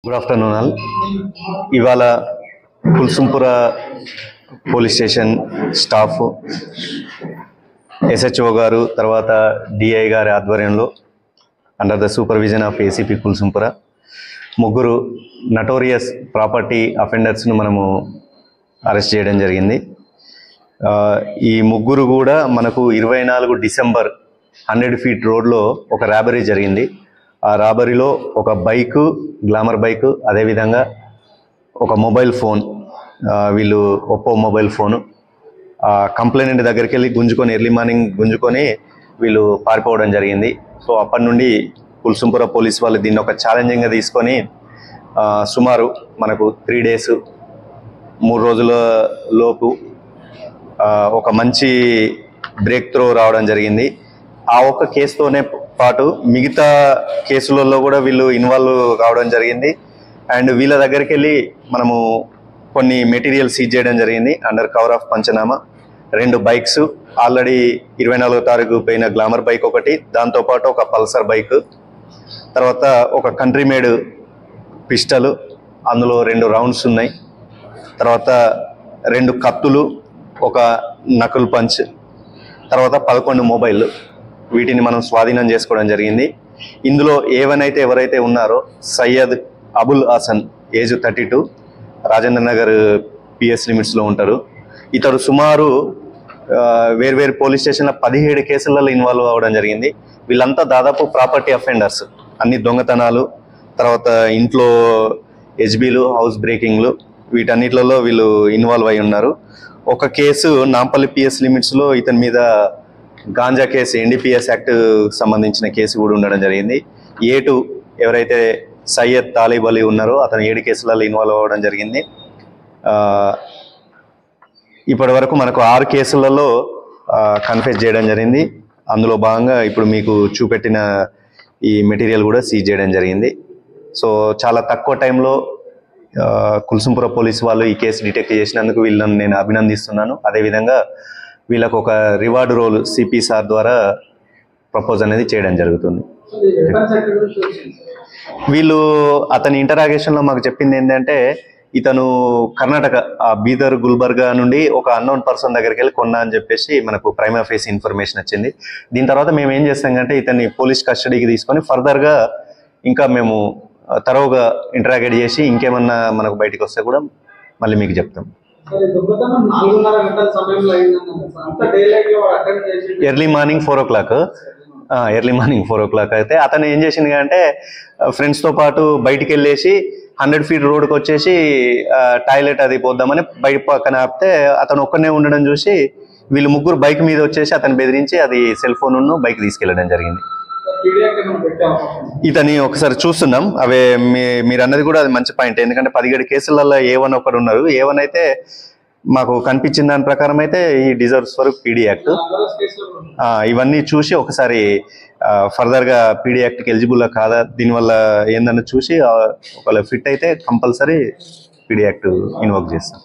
Good afternoon all. ఇవాళ Kulsumpura police station staff, SHO గారు, తర్వాత డిఐ గారి ఆధ్వర్యంలో under the supervision of ACP Kulsumpura ముగ్గురు నటోరియస్ ప్రాపర్టీ అఫెండర్స్ను మనము అరెస్ట్ చేయడం జరిగింది. ఈ ముగ్గురు కూడా మనకు 24 డిసెంబర్ 100 ఫీట్ రోడ్లో ఒక రాబరీ జరిగింది. ఆ రాబరీలో ఒక బైకు, గ్లామర్ బైకు, అదేవిధంగా ఒక మొబైల్ ఫోన్, వీళ్ళు ఒప్పో మొబైల్ ఫోను కంప్లైంట్ దగ్గరికి వెళ్ళి గుంజుకొని, ఎర్లీ మార్నింగ్ గుంజుకొని వీళ్ళు పారిపోవడం జరిగింది. సో అప్పటి నుండి కుల్సుంపుర పోలీస్ వాళ్ళు దీన్ని ఒక ఛాలెంజింగ్గా తీసుకొని సుమారు మనకు 3 డేస్ 3 రోజుల లోపు ఒక మంచి బ్రేక్ త్రో రావడం జరిగింది. ఆ ఒక్క కేసుతోనే పాటు మిగతా కేసులలో కూడా వీళ్ళు ఇన్వాల్వ్ కావడం జరిగింది. అండ్ వీళ్ళ దగ్గరికి వెళ్ళి మనము కొన్ని మెటీరియల్ సీజ్ చేయడం జరిగింది under cover of panchanama. 2 bikes, already 24వ తారీఖు పోయిన గ్లామర్ బైక్ ఒకటి, దాంతోపాటు ఒక పల్సర్ బైక్, తర్వాత ఒక కంట్రీ మేడ్ పిస్టల్, అందులో 2 రౌండ్స్ ఉన్నాయి, తర్వాత 2 కత్తులు, ఒక నకుల్ పంచ్, తర్వాత 11 మొబైల్, వీటిని మనం స్వాధీనం చేసుకోవడం జరిగింది. ఇందులో ఎవరైతే ఉన్నారో సయ్యద్ అబుల్ హాసన్, ఏజ్ 32, రాజేంద్ర నగర్ పిఎస్ లిమిట్స్లో ఉంటారు. ఇతడు సుమారు వేర్వేరు పోలీస్ స్టేషన్ల 17 కేసులలో ఇన్వాల్వ్ అవ్వడం జరిగింది. వీళ్ళంతా దాదాపు ప్రాపర్టీ అఫెండర్స్, అన్ని దొంగతనాలు, తర్వాత ఇంట్లో హెచ్బీలు, హౌస్ బ్రేకింగ్లు, వీటన్నిటిలో వీళ్ళు ఇన్వాల్వ్ అయి ఉన్నారు. ఒక కేసు నాంపల్లి పిఎస్ లిమిట్స్లో ఇతని మీద గాంజా కేసు, ఎన్డీపీఎస్ యాక్ట్ సంబంధించిన కేసు కూడా ఉండడం జరిగింది. A2 ఎవరైతే సయ్యద్ తాలిబ్ అలీ ఉన్నారో అతను 7 కేసులలో ఇన్వాల్వ్ అవ్వడం జరిగింది. ఇప్పటి వరకు మనకు 6 కేసులలో కన్ఫెస్ చేయడం జరిగింది. అందులో భాగంగా ఇప్పుడు మీకు చూపెట్టిన ఈ మెటీరియల్ కూడా సీజ్ చేయడం జరిగింది. సో చాలా తక్కువ టైంలో కుల్సుంపుర పోలీస్ వాళ్ళు ఈ కేసు డిటెక్ట్ చేసినందుకు వీళ్ళని నేను అభినందిస్తున్నాను. అదేవిధంగా వీళ్ళకు ఒక రివార్డ్ రోల్ సిపి సార్ ద్వారా ప్రపోజ్ అనేది చేయడం జరుగుతుంది. వీళ్ళు అతని ఇంటరాగేషన్లో మాకు చెప్పింది ఏంటంటే, ఇతను కర్ణాటక బీదర్, గుల్బర్గా నుండి ఒక అన్నోన్ పర్సన్ దగ్గరికి వెళ్ళి కొన్నా అని చెప్పేసి మనకు ప్రైమా ఫేస్ ఇన్ఫర్మేషన్ వచ్చింది. దీని తర్వాత మేము ఏం చేస్తామంటే ఇతన్ని పోలీస్ కస్టడీకి తీసుకొని ఫర్దర్గా ఇంకా మేము తరోగా ఇంటరాగేట్ చేసి ఇంకేమన్నా మనకు బయటకు వస్తే కూడా మళ్ళీ మీకు చెప్తాం. Early morning 4 o'clock, early morning 4 o'clock అయితే అతను ఏం చేసింది అంటే ఫ్రెండ్స్తో పాటు బయటికి వెళ్ళేసి 100 feet రోడ్కి వచ్చేసి టాయిలెట్ అది పోద్దామని బయట పక్కన ఆపితే అతను ఒక్కనే ఉండడం చూసి వీళ్ళు ముగ్గురు బైక్ మీద వచ్చేసి అతను బెదిరించి అది సెల్ ఫోన్ బైక్ తీసుకెళ్లడం జరిగింది. ఇతని ఒకసారి చూస్తున్నాం. అవే మీరు అన్నది కూడా అది మంచి పాయింట్. ఎందుకంటే 17 కేసులలో A1 ఒకరు ఉన్నారు. A1 అయితే మాకు కనిపించిన దాని ప్రకారం అయితే ఈ డిజర్వ్స్ ఫర్ పీడీ యాక్ట్. ఇవన్నీ చూసి ఒకసారి ఫర్దర్గా పీడీ యాక్ట్కి ఎలిజిబుల్ కాదా, దీనివల్ల ఏందన్న చూసి ఒకవేళ ఫిట్ అయితే కంపల్సరీ పీడీ యాక్ట్ ఇన్వోక్ చేస్తాం.